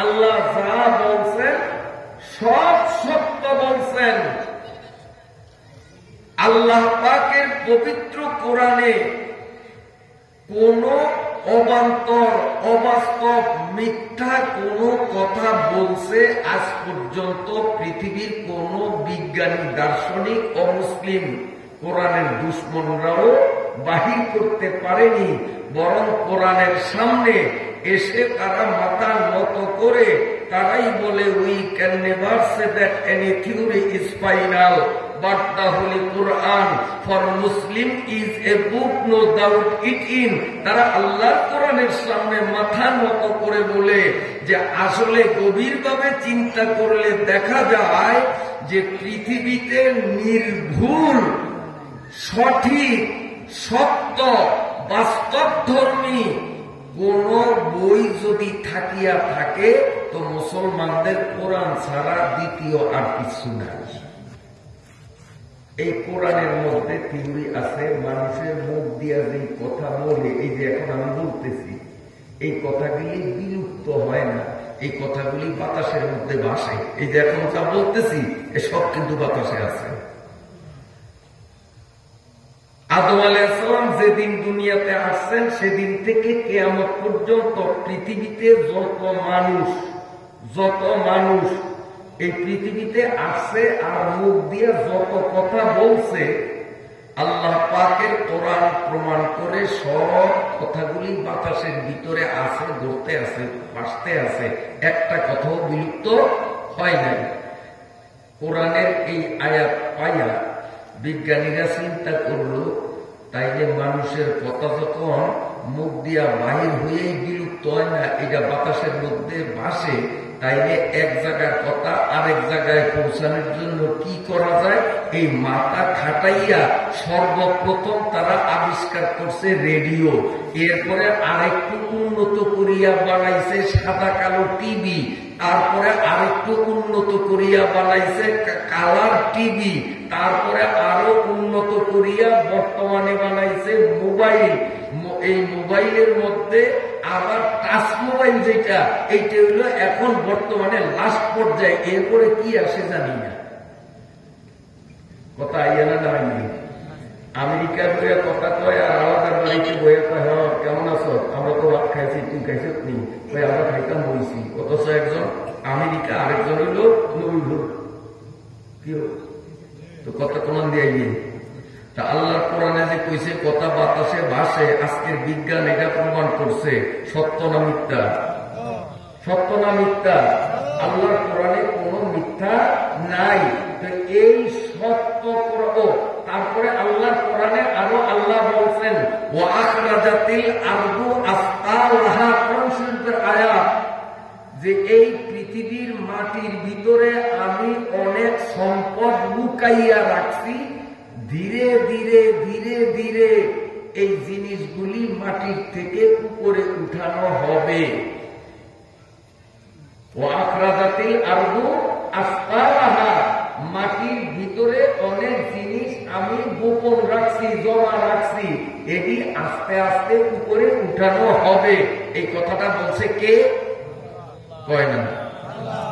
A: আল্লাহ যা বলছেন সব সত্য বলছেন। আল্লাহ পাকের পবিত্র কোরআনে কোন অবান্তর অবাস্তব মিথ্যা কোন কথা বলছে আজ পর্যন্ত পৃথিবীর কোন বিজ্ঞানী, দার্শনিক, অমুসলিম, কোরআনের দুশ্মনরাও বাহির করতে পারেনি। বরং কোরআনের সামনে এসে তারা মাথা নত করে তারাই বলে, we can never say that any theory is final, but the Holy Quran for Muslim is a book no doubt it in। তারা আল্লাহর কোরআনের সামনে মাথা নত করে বলে যে আসলে গভীরভাবে চিন্তা করলে দেখা যায় যে পৃথিবীতে নির্ভুল, সঠিক, সত্য, বাস্তবধর্মী কোন বই যদি থাকিয়া থাকে তো মুসলমানদের কোরআন ছাড়া দ্বিতীয় আর কিছু নাই। এই কোরআনের মধ্যে থিওরি আছে, মানুষের মুখ দিয়া যে কথা বলে, এই যে এখন আমি বলতেছি, এই কথাগুলি বিলুপ্ত হয় না, এই কথাগুলি বাতাসের মধ্যে ভাসে। এই যে এখন যা বলতেছি এসব কিন্তু বাতাসে আছে। আদম আলাইহিস সালাম যেদিন দুনিয়াতে আসছেন সেদিন থেকে কিয়ামত পর্যন্ত পৃথিবীতে যত মানুষ এই পৃথিবীতে আসছে আর মুখ দিয়ে যত কথা বলছে, আল্লাহ পাকের কোরআন প্রমাণ করে সব কথাগুলি বাতাসের ভিতরে আছে, ঘুরতে আছে, ভাসতে আছে, একটা কথাও বিলুপ্ত হয় নাই। কোরআনের এই আয়াত পাইয়া বিজ্ঞানীরা চিন্তা করল, তাই যে মানুষের কথা যখন মুখ দিয়া বাহির হয়েই বিলুপ্ত হয় না, এটা বাতাসের মধ্যে ভাসে, তাইলে এক জায়গার কথা আরেক জায়গায় পৌঁছানোর জন্য কি করা যায়, এই মাথা খাটাইয়া সর্বপ্রথম তারা আবিষ্কার করছে রেডিও, এরপরে আরেকটু উন্নত করিয়া বানাইছে সাদা কালো টিভি, তারপরে আরেকটু উন্নত করিয়া বানাইছে কালার টিভি, তারপরে আরো উন্নত করিয়া বর্তমানে বানাইছে মোবাইল। এই মোবাইলের মধ্যে আবার টাচ মোবাইল যেটা, এইটা হলো এখন বর্তমানে লাস্ট পর্যায়ে। এরপরে কি আসে জানি না, কথা আইয়া না দাঁড়াই। আমেরিকার বইয়া কথা কয় আর আলাদা বাড়িতে বইয়া কয়, হ্যাঁ কেমন আছো, আমরা তো ভাত খাইছি, তুই খাইছ নি, আমরা খাইতাম বইছি। অথচ একজন আমেরিকা, আরেকজন হইল নবীর, কি তো কথা কোন দিয়ে গিয়ে। তা আল্লাহর কোরআনে যে কইছে কথা বাতাসে ভাসে, আজকের বিজ্ঞান এটা প্রমাণ করছে সত্য না মিথ্যা, সত্য না মিথ্যা। আল্লাহর কোরআনে কোনো মিথ্যা নাই। তো এই সত্য তারপরে আল্লাহর কোরআনে আরো আল্লাহ বলছেন ওয়া আখরাজাতিল আরদু আসকালাহা, কোরআন শরীফের আয়াত, যে এই পৃথিবীর মাটির ভিতরে আমি অনেক সম্পদ লুকাইয়া রাখছি, ধীরে ধীরে ধীরে ধীরে এই জিনিসগুলি মাটির থেকে উপরে উঠানো হবে। ও আখরাজাতিল আরদু আসকালাহা, মাটির ভিতরে অনেক জিনিস আমি গোপন রাখছি, জমা রাখছি, এটি আস্তে আস্তে উপরে উঠানো হবে। এই কথাটা বলছে কে? কয় না।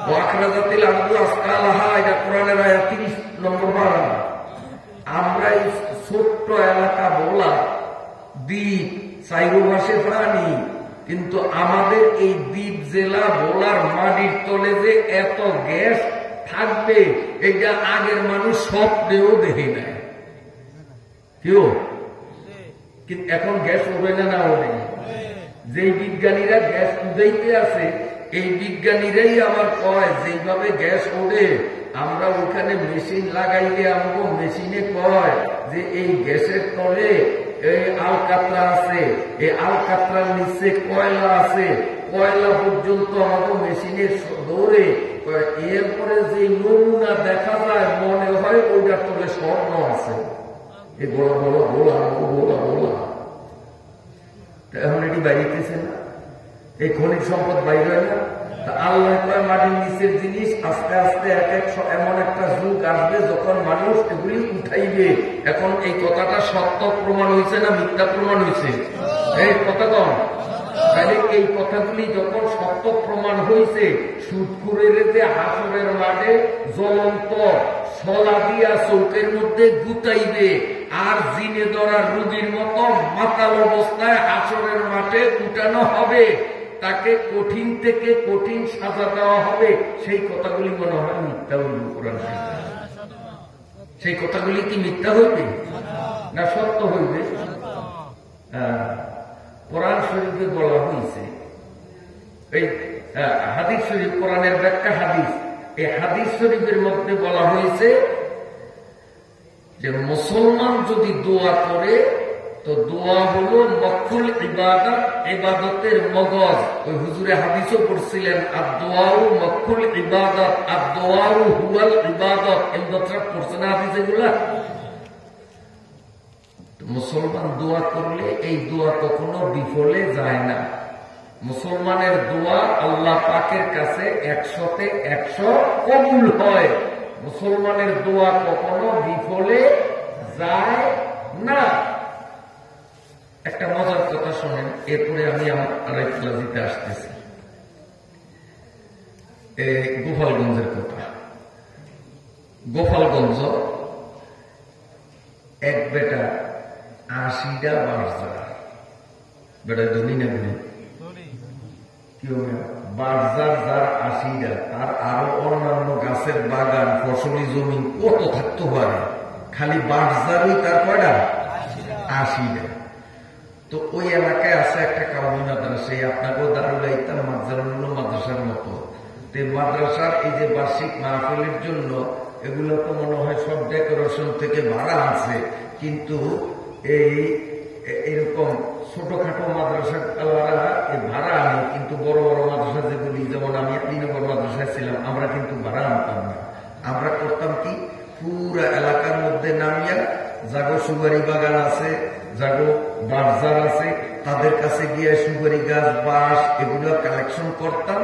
A: ও আখরাজাতিল আরদু আসকালাহা, এটা কোরআনের আয়াত 30 নম্বর পারা। আমরা এই ছোট্ট এলাকা বলা দ্বীপ, চাইরোপাশে প্রাণী, কিন্তু আমাদের এই দ্বীপ জেলা বলার মাটির তলে যে এত গ্যাস থাকবে, এটা আগের মানুষ স্বপ্নেও দেখে নাই। কেউ কিন্তু এখন গ্যাস ওঠে না, না ওঠে। যে বিজ্ঞানীরা গ্যাস উঠাইতে আছে, এই বিজ্ঞানীরাই আবার কয় যেভাবে গ্যাস ওঠে আমরা ওখানে মেশিন লাগাইলে আমগো মেশিনে কয় যে এই গ্যাসের তলে এই আলকাতরা আছে, এই আলকাতরার নিচে কয়লা আছে, কয়লা পর্যন্ত আমাকে মেশিনে দৌড়ে, এরপরে যে নমুনা দেখা যায় মনে হয় ওইটার তলে স্বর্ণ আছে। এই বড় বড় গোলা গোলা গোলা, এখন এটি বাইরেতেছে না, এই খনিজ সম্পদ বাইরে হয় না। আল্লাহ কয় মাটির নিচের জিনিস আস্তে আস্তে এমন একটা যুগ আসবে যখন মানুষ এগুলি উঠাইবে। এখন এই কথাটা সত্য প্রমাণ হয়েছে না মিথ্যা প্রমাণ হয়েছে? এই কথা কম। তাহলে এই কথাগুলি যখন সত্য প্রমাণ হয়েছে, সুদখোরের যে হাসরের মাঠে জ্বলন্ত শলা দিয়া চৌকের মধ্যে গুতাইবে, আর জিনে ধরা রুগীর মতো মাতাল অবস্থায় হাসরের মাঠে উঠানো হবে, তাকে কঠিন থেকে কঠিন সাজা দেওয়া হবে। সেই কথাগুলি মনে হয় মিথ্যা হইবে কোরআন? সেই কথাগুলি কি মিথ্যা হইবে না সত্য হইবে? কোরআন শরীফে বলা হয়েছে, এই হাদিস শরীফ, কোরআনের ব্যাখ্যা হাদিস, এই হাদিস শরীফের মধ্যে বলা হয়েছে যে মুসলমান যদি দোয়া করে তো দোয়া হলো মকবুল ইবাদত, ইবাদতের মগজ। ওই হুজুরে হাদিসও পড়ছিলেন আর দোয়াও মকবুল ইবাদত, আর দোয়াও হুয়াল ইবাদত। এই কথাটা পড়ছে না হাদিসে গুলা? মুসলমান দোয়া করলে এই দোয়া কখনো বিফলে যায় না। মুসলমানের দোয়া আল্লাহ পাকের কাছে 100-তে 100 কবুল হয়। মুসলমানের দোয়া কখনো বিফলে যায় না। একটা মজার কথা শোনেন, এরপরে আমি আমার আরেক ক্লাসিতে আসতেছি। গোপালগঞ্জের কথা। গোপালগঞ্জ এক বেটা 80টা বার্জার, বেটা ধনী না বলি কি হবে, বার্জার যার 80টা, তার আরো অন্যান্য গাছের বাগান, ফসলি জমি কত থাকতে পারে, খালি বার্জারই তার কয়টা? 80টা। তো ওই এলাকায় আছে একটা কাউমি মাদ্রাসা, আপনাকেও দারুল ইতাম মাদ্রাসার মতো। মাদ্রাসার এই যে বার্ষিক মাহফিলের জন্য এগুলো তো মনে হয় সব ডেকোরেশন থেকে ভাড়া আছে, কিন্তু এই এরকম ছোটখাটো মাদ্রাসা ভাড়া আনি, কিন্তু বড় বড় মাদ্রাসা যেগুলি, যেমন আমি আলীনগর মাদ্রাসায় ছিলাম, আমরা কিন্তু ভাড়া আনতাম না। আমরা করতাম কি, পুরা এলাকার মধ্যে নামিয়া যাগো সুপারি বাগান আছে, যাগো বাজার আছে, তাদের কাছে গিয়ে সুপারি গাছ, বাঁশ এগুলো কালেকশন করতাম,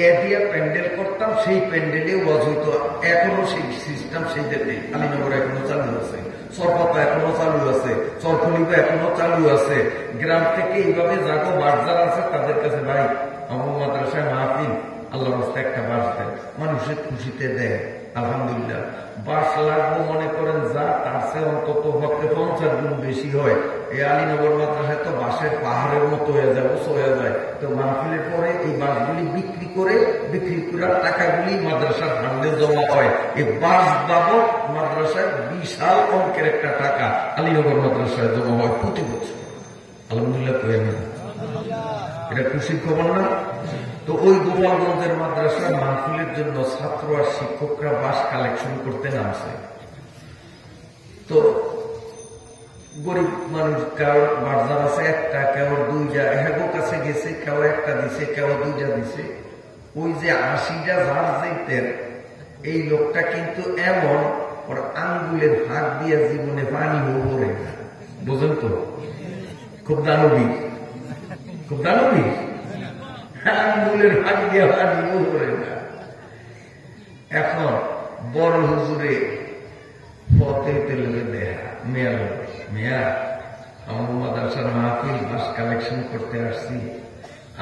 A: এ দিয়ে প্যান্ডেল করতাম। সেই প্যান্ডেলে ওয়াজ হইতো। এখনো সেই সিস্টেম সেই দেশে আলীনগর এখনো চালু আছে, চরপাতা এখনো চালু আছে, চরখলিবা এখনো চালু আছে। গ্রাম থেকে এইভাবে যাগো বাজার আছে, তাদের কাছে ভাই আমার মাদ্রাসায় মাহফিল, আল্লাহ রাস্তায় একটা বাস দেয়, মানুষের খুশিতে দেয়। আলহামদুলিল্লাহ, বাস লাগবো মনে করেন যা, তার চেয়ে অন্তত পক্ষে 50 গুণ বেশি হয়। এই আলীনগর মাদ্রাসায় তো বাসের পাহাড়ের মতো হয়ে যায়, উঁচু হয়ে যায়। তো মাহফিলের পরে এই বাসগুলি বিক্রি করে টাকাগুলি মাদ্রাসার ফান্ডে জমা হয়। এই বাস বাবদ মাদ্রাসায় বিশাল অঙ্কের একটা টাকা আলীনগর মাদ্রাসায় জমা হয় প্রতি বছর। আলহামদুলিল্লাহ, এটা খুশির খবর না? তো ওই গোপালগঞ্জের মাদ্রাসার মাহফিলের জন্য ছাত্র আর শিক্ষকরা বাস কালেকশন করতে নামছে। তো গরিব মানুষ, কেউ বাজার আছে একটা, কেউ দুইটা, হ্যাগো কাছে গেছে, কেউ একটা দিছে, কেউ দুইটা দিছে। ওই যে 80টা যার যেতেন, এই লোকটা কিন্তু এমন ওর আঙ্গুলের ভাগ দিয়ে জীবনে পানি ভরে না, বোঝেন তো? খুব দানবীর, খুব দানবীর, আঙ্গুলের ভাগ দিয়ে পানি ভরে না। এখন বড় হুজুরে পথে তেলে দেয়া মেয়া আমার মাদ্রাসার মাহফিল বাস কালেকশন করতে আসছি,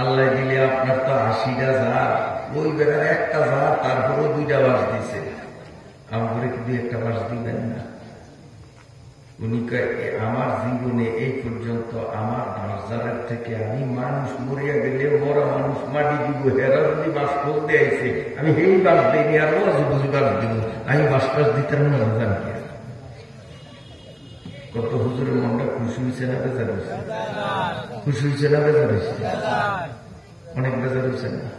A: আল্লাহ দিলে আপনার তো 80টা যার, ওই বেড়ার একটা যার, তারপরও 2টা বাস দিছে, আমাকে কি 2-1টা বাস দিবেন না? উনি আমার জীবনে এই পর্যন্ত আমার বাজারের থেকে আমি মানুষ মরিয়া গেলে মরা মানুষ মাটি দিব, হেরা যদি বাস করতে আইছে আমি এই বাস দিইনি, আর বুঝি বাস দিব, আমি বাস টাস দিতাম না। জানি কত হুজুরের মনটা খুশি হয়েছে না বেজার হয়েছে? খুশি হয়েছে না বেজার হয়েছে? অনেক বেজার হয়েছে না?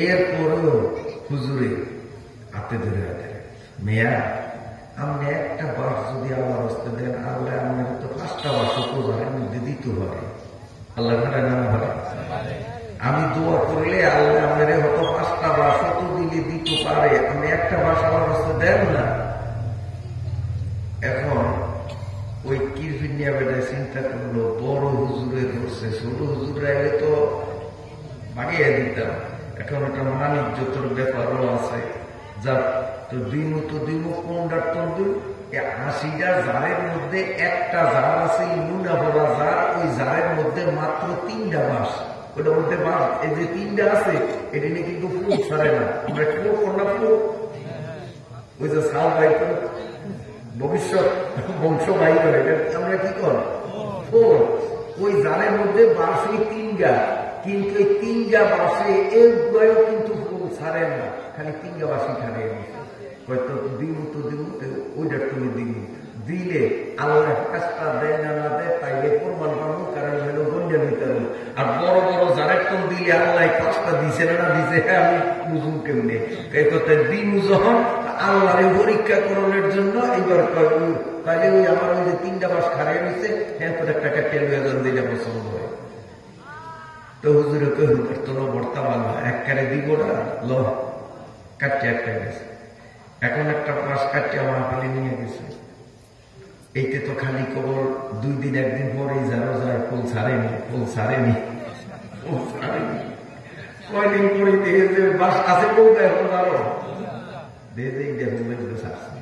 A: এরপরেও হুজুরে হাতে ধরে হাতে, মেয়া আপনি একটা বাস যদি আল্লাহ রাস্তা দেন, আল্লাহ আপনার তো 5টা বাসও তো ঘরের মধ্যে দিতে হবে। আল্লাহ ঘরে নাম হয়, আমি দোয়া করলে আল্লাহ আপনার হয়তো 5টা বাসও তো দিলে দিতে পারে, আপনি একটা বাস আল্লাহ রাস্তা দেন না। এখন ওই কিরফিনিয়া বেটা চিন্তা করলো, বড় হুজুরে ধরছে, ছোট হুজুরে আগে তো বাগিয়ে দিতাম, এখন একটা মান ইজ্জতের ব্যাপারও আছে। যা তো দিনও তো দিন কোনটার তো দিন, 80টা জারের মধ্যে একটা জার আছে লুনা ভরা জার, ওই জারের মধ্যে মাত্র 3টা বাস, ওটার মধ্যে বাস এই যে 3টা আছে, এটি নিয়ে কিন্তু ফুল ছাড়ে না। আমরা ফুল কোনটা ফুল, ওই যে সাল বাই করে ভবিষ্যৎ বংশ বাই করে, আমরা কি কর ফুল, ওই জারের মধ্যে বাস ওই 3টা, কিন্তু এই 3টা বাসে একবারও কিন্তু ফুল ছাড়ে না, খালি 3টা বাসি ছাড়ে গেছে। হয়তো দিব তো দিব, ওইটা তুমি দিবি, দিলে আল্লাহ কাজটা দেয় না না দেয় তাইলে প্রমাণ পাবো, কারণ হলো গঞ্জা নিতে হবে। আর বড় বড় যারা তো দিলে আল্লাহ কাজটা দিছে না দিছে, হ্যাঁ আমি বুঝুন কেমনি, এই কথা দিন যখন আল্লাহরে পরীক্ষা করণের জন্য এইবার তাইলে ওই আমার ওই যে 3টা বাস খারিয়ে নিচ্ছে, হ্যাঁ তোর একটা টেলিভিশন দিলে পছন্দ হয়। তো হুজুরে কে হুজুর তো বর্তা বাংলা একবারে দিব না, ল কাটছে একটা গেছে। এখন একটা বাস কাটছে আমার হাতে নিয়ে গেছে, এইতে তো খালি কেবল 2 দিন 1 দিন পরে যারো যায়, ফুল ছাড়েনি, ফুল ছাড়েনি, ফুল ছাড়েনি। কয়দিন পরে দেখে যে বাস আছে বলতে এখন আরো দেখেই দেখুন ছাড়ছে,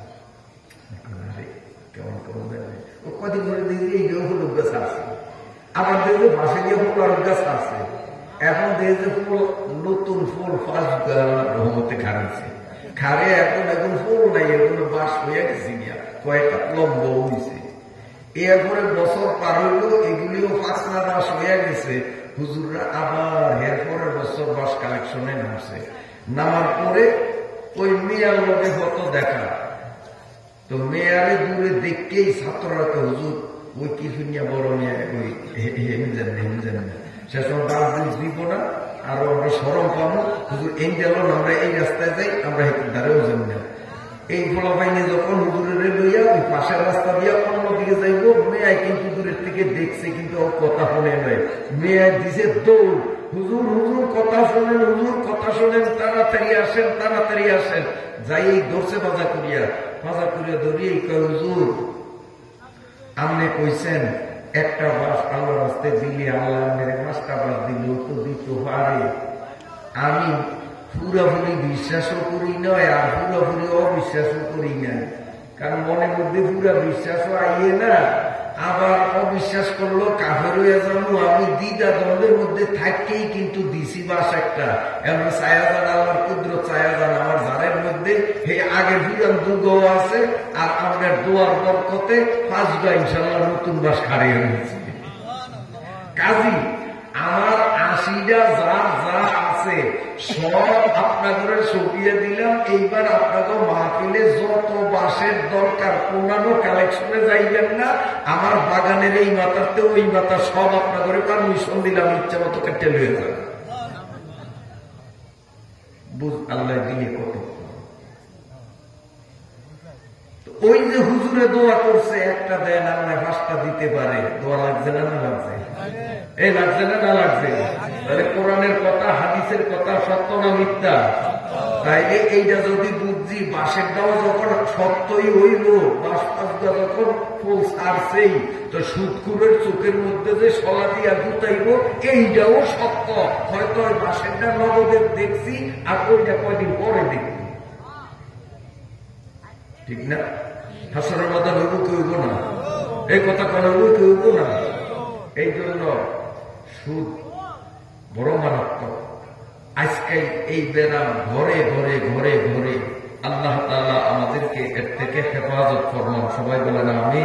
A: কেমন কেমন দেখবে ও কদিন পরে দেখি এই হলুদ গাছ আসছে, আবার দেখবে বাসে গিয়ে ফুল আর গাছ আসছে। এখন দেখে ফুল নতুন ফুল ফার্স্ট রহমতে খাড়াচ্ছে, খারে এখন ফুল নাই, এখন বাস হয়ে গেছে গিয়া কয়েকটা লম্ব হয়েছে। এরপরে বছর পার হইল, এগুলিও 5টা বাস হয়ে গেছে। হুজুররা আবার এরপরের বছর বাস কালেকশনে নামছে, নামার পরে ওই মেয়ার লোকে কত দেখা, তো মেয়ারে দূরে দেখতেই ছাত্ররা তো হুজুর ওই কিরফিনিয়া বড় মেয়ে ওই হেমজেন না, সে সময় বাস দিব না, আরো আমরা সরম পাবো, হুজুর এই গেল আমরা এই রাস্তায় যাই, আমরা হেঁটে ধারেও যাই না। এই ফলাফাইনে যখন হুজুরের লইয়া ওই পাশের রাস্তা দিয়া অন্যদিকে যাইব, মেয়ায় কিন্তু দূরের থেকে দেখছে কিন্তু ও কথা শুনে নয়, মেয়ায় দিছে দৌড়, হুজুর হুজুর কথা শোনেন, হুজুর কথা শোনেন, তাড়াতাড়ি আসেন তাড়াতাড়ি আসেন। যাই এই ধরছে বাজা করিয়া ধরিয়ে কয়, হুজুর আপনি কইছেন একটা বাস আল্লাহ রাস্তায় দিলে আল্লাহ মেরে 5টা বাস দিলেও তো দিতে পারে। আমি পুরাপুরি বিশ্বাসও করি নয় আর পুরাপুরি অবিশ্বাসও করি না, কারণ মনের মধ্যে পুরা বিশ্বাসও আইয়ে না, আবার অবিশ্বাস করলো কাফের হয়ে যাবো। আমি দ্বিধা দ্বন্দ্বের মধ্যে থাকতেই কিন্তু দিছি বাস একটা, এমন ছায়াজান আল্লাহর কুদরত ছায়াজান আমার জানের মধ্যে হে আগের পুরান দুর্গও আছে, আর আপনার দোয়ার বরকতে 5টা ইনশাল্লাহ নতুন বাস খাড়িয়ে হয়েছে। কাজী আমার 80টা যার যা আছে সব আপনাদের সপিয়ে দিলাম। এইবার আপনাদের মাহফিলে যত বাঁশের দরকার পুরানো কালেকশনে যাইবেন না, আমার বাগানের এই মাথাতে ওই মাথা সব আপনাদের পারমিশন দিলাম, ইচ্ছা মতো কেটে লয়ে যাবে। বুঝ আল্লাহ দিলে কত। ওই যে হুজুরে দোয়া করছে একটা দেন আল্লাহ 5টা দিতে পারে, দোয়া লাগছে না না লাগছে? এই লাগছে না না লাগছে? তাহলে কোরআনের কথা হাদিসের কথা সত্য না মিথ্যা? তাইলে এইটা যদি বুঝছি, বাঁশের দেওয়া যখন সত্যই হইল, বাঁশ পাঁচটা যখন ফুল ছাড়ছেই, তো সুদকুরের চোখের মধ্যে যে সলা দিয়া গুতাইব এইটাও সত্য। হয়তো ওই বাঁশেরটা নগদে দেখছি আর ওইটা কয়দিন পরে দেখি, ঠিক না? হাসরের মাথা হইব কি হইব না? এই কথা কেন হইব কি হইব না? এই জন্য সুদ বড় মারাত্মক। আজকাল এই বেড়া ঘরে ঘরে ঘরে ঘরে, আল্লাহ তাআলা আমাদেরকে এর থেকে হেফাজত ফরমান। সবাই বলে না আমি।